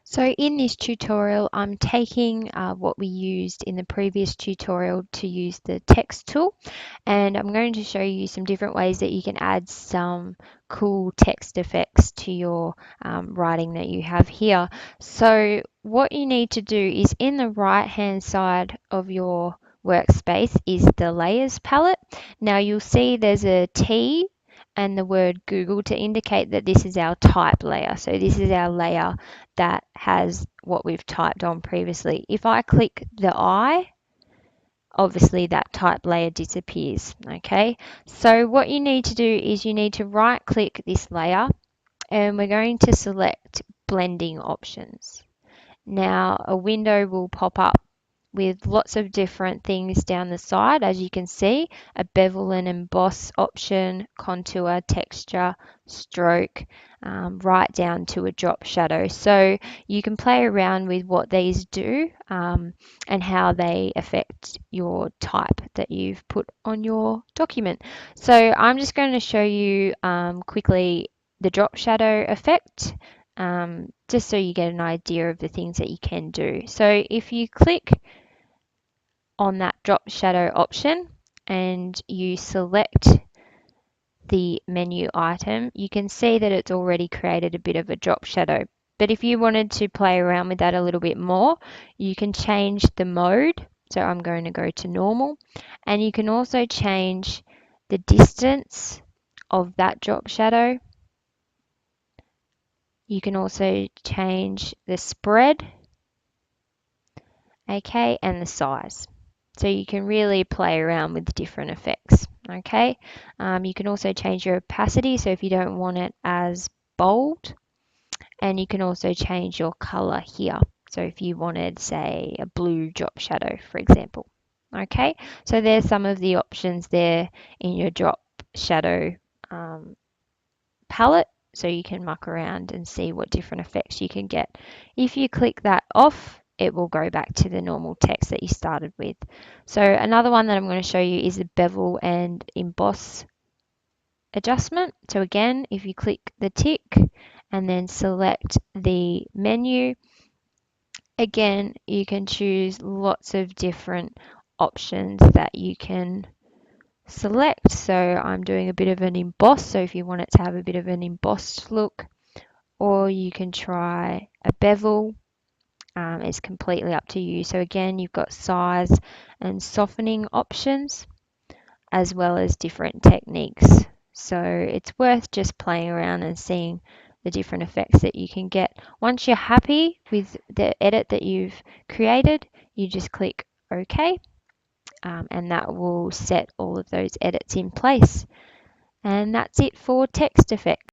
So in this tutorial, I'm taking what we used in the previous tutorial to use the text tool, and I'm going to show you some different ways that you can add some cool text effects to your writing that you have here. So what you need to do is in the right hand side of your workspace is the layers palette. Now you'll see there's a T and the word Google to indicate that this is our type layer. So this is our layer that has what we've typed on previously. If I click the I, obviously that type layer disappears. Okay, so what you need to do is you need to right click this layer and we're going to select blending options. Now a window will pop up with lots of different things down the side, as you can see, a bevel and emboss option, contour, texture, stroke, right down to a drop shadow. So you can play around with what these do and how they affect your type that you've put on your document. So I'm just going to show you quickly the drop shadow effect. Just so you get an idea of the things that you can do. So if you click on that drop shadow option and you select the menu item, you can see that it's already created a bit of a drop shadow. But if you wanted to play around with that a little bit more, you can change the mode. So I'm going to go to normal, and you can also change the distance of that drop shadow. You can also change the spread, okay, and the size. So you can really play around with different effects, okay? You can also change your opacity, so if you don't want it as bold, and you can also change your color here. So if you wanted, say, a blue drop shadow, for example, okay? So there's some of the options there in your drop shadow palette, so you can muck around and see what different effects you can get. If you click that off, it will go back to the normal text that you started with. So another one that I'm going to show you is the bevel and emboss adjustment. So again, if you click the tick and then select the menu, again, you can choose lots of different options that you can select. So I'm doing a bit of an emboss, so if you want it to have a bit of an embossed look, or you can try a bevel. It's completely up to you. So again, you've got size and softening options as well as different techniques. So it's worth just playing around and seeing the different effects that you can get. Once you're happy with the edit that you've created, you just click OK, and that will set all of those edits in place. And that's it for text effects.